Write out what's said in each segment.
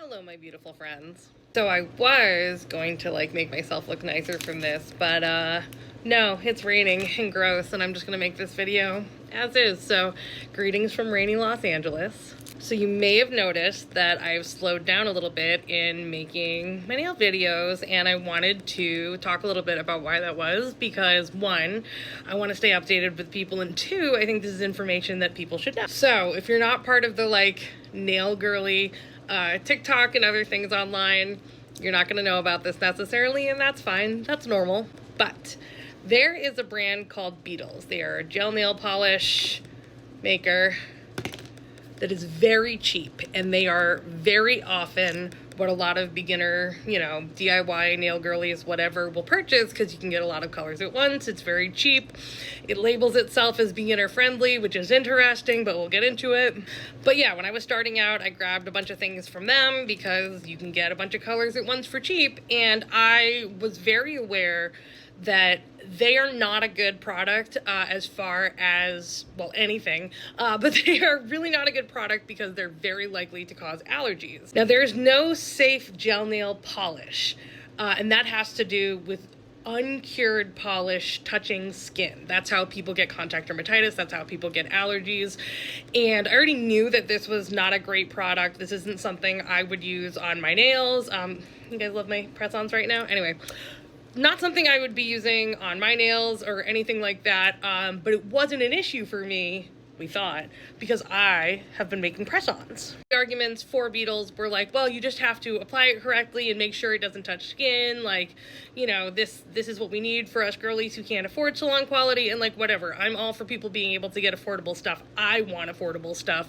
Hello, my beautiful friends. So I was going to make myself look nicer from this, but no, it's raining and gross, and I'm just gonna make this video as is. So greetings from rainy Los Angeles. So you may have noticed that I've slowed down a little bit in making my nail videos, and I wanted to talk a little bit about why that was, because one, I want to stay updated with people, and two, I think this is information that people should know. So if you're not part of the nail girly TikTok and other things online, you're not going to know about this necessarily, and that's fine. That's normal. But there is a brand called Beetles. They are a gel nail polish maker that is very cheap, and they are very often what a lot of beginner, DIY nail girlies, whatever, will purchase, because you can get a lot of colors at once. It's very cheap. It labels itself as beginner friendly, which is interesting, but we'll get into it. But yeah, when I was starting out, I grabbed a bunch of things from them because you can get a bunch of colors at once for cheap, and I was very aware that they are not a good product as far as, well, anything, but they are really not a good product because they're very likely to cause allergies. Now, there's no safe gel nail polish, and that has to do with uncured polish touching skin. That's how people get contact dermatitis. That's how people get allergies. And I already knew that this was not a great product. This isn't something I would use on my nails. You guys love my press-ons right now? Anyway, not something I would be using on my nails or anything like that, but it wasn't an issue for me, we thought, because I have been making press-ons. The arguments for Beetles were like, well, you just have to apply it correctly and make sure it doesn't touch skin, this is what we need for us girlies who can't afford salon quality, and whatever. I'm all for people being able to get affordable stuff. I want affordable stuff.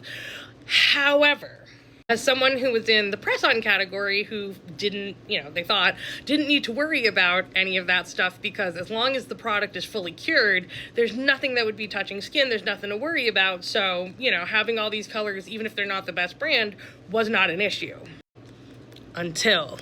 However, as someone who was in the press-on category who didn't need to worry about any of that stuff, because as long as the product is fully cured, there's nothing that would be touching skin, there's nothing to worry about. So, having all these colors, even if they're not the best brand, was not an issue. Until.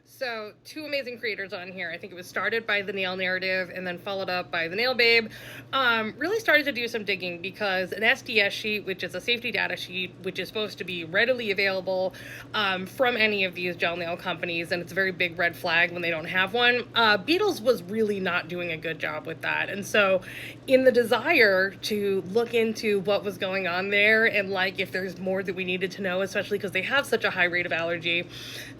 So, two amazing creators on here. I think it was started by the Nail Narrative and then followed up by the Nail Babe. Really started to do some digging, because an SDS sheet, which is a safety data sheet, which is supposed to be readily available from any of these gel nail companies, and it's a very big red flag when they don't have one. Beetles was really not doing a good job with that. And so in the desire to look into what was going on there and if there's more that we needed to know, especially because they have such a high rate of allergy,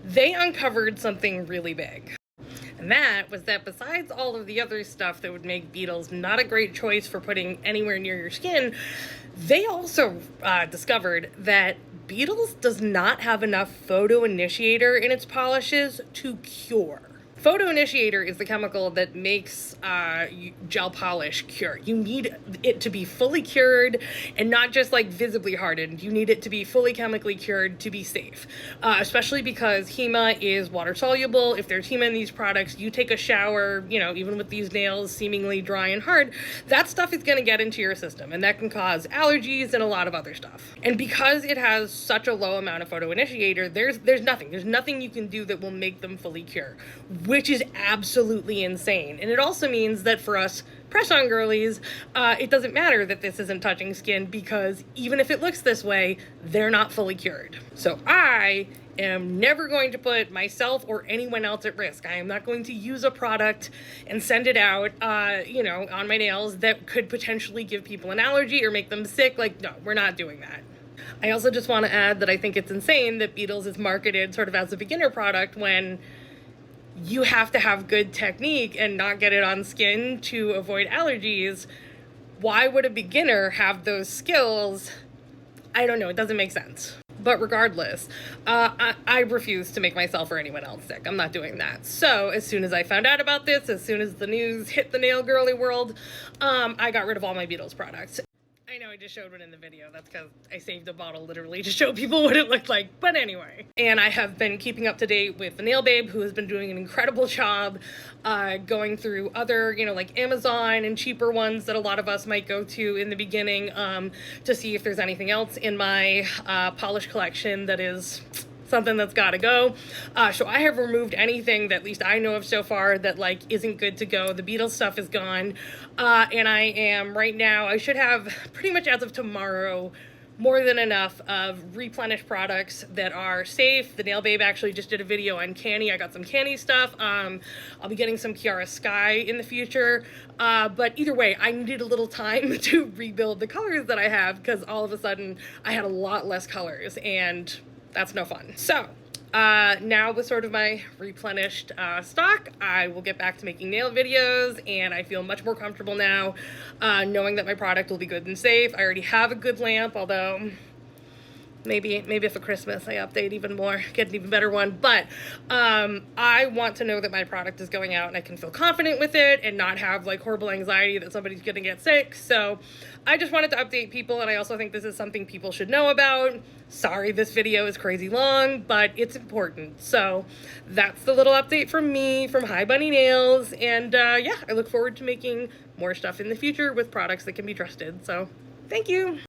they uncovered something really big. And that was that besides all of the other stuff that would make Beetles not a great choice for putting anywhere near your skin, they also discovered that Beetles does not have enough photo initiator in its polishes to cure. Photo initiator is the chemical that makes gel polish cure. You need it to be fully cured and not just visibly hardened. You need it to be fully chemically cured to be safe, especially because HEMA is water soluble. If there's HEMA in these products, you take a shower, even with these nails seemingly dry and hard, that stuff is going to get into your system, and that can cause allergies and a lot of other stuff. And because it has such a low amount of photo initiator, there's nothing you can do that will make them fully cure, which is absolutely insane. And it also means that for us press-on girlies, it doesn't matter that this isn't touching skin, because even if it looks this way, they're not fully cured. So I am never going to put myself or anyone else at risk. I am not going to use a product and send it out, on my nails that could potentially give people an allergy or make them sick. No, we're not doing that. I also just want to add that I think it's insane that Beetles is marketed sort of as a beginner product when you have to have good technique and not get it on skin to avoid allergies. Why would a beginner have those skills? I don't know. It doesn't make sense. But regardless, I refuse to make myself or anyone else sick. I'm not doing that. So as soon as I found out about this, as soon as the news hit the nail girly world, I got rid of all my Beetles products. I know I just showed one in the video. That's because I saved a bottle literally to show people what it looked like. But anyway. And I have been keeping up to date with the Nail Babe, who has been doing an incredible job going through other, Amazon and cheaper ones that a lot of us might go to in the beginning to see if there's anything else in my polish collection that is something that's got to go. So I have removed anything that at least I know of so far that isn't good to go. The Beetles stuff is gone. And I am right now, I should have pretty much as of tomorrow more than enough of replenished products that are safe. The Nail Babe actually just did a video on canny. I got some canny stuff. I'll be getting some Kiara Sky in the future. But either way, I needed a little time to rebuild the colors that I have, because all of a sudden I had a lot less colors, and that's no fun. So now with sort of my replenished stock, I will get back to making nail videos, and I feel much more comfortable now knowing that my product will be good and safe. I already have a good lamp, although maybe for Christmas I update even more, get an even better one. But I want to know that my product is going out and I can feel confident with it and not have like horrible anxiety that somebody's gonna get sick. So I just wanted to update people, and I also think this is something people should know about. Sorry this video is crazy long, but it's important. So that's the little update from me, from Hi Bunny Nails. And yeah, I look forward to making more stuff in the future with products that can be trusted. So thank you.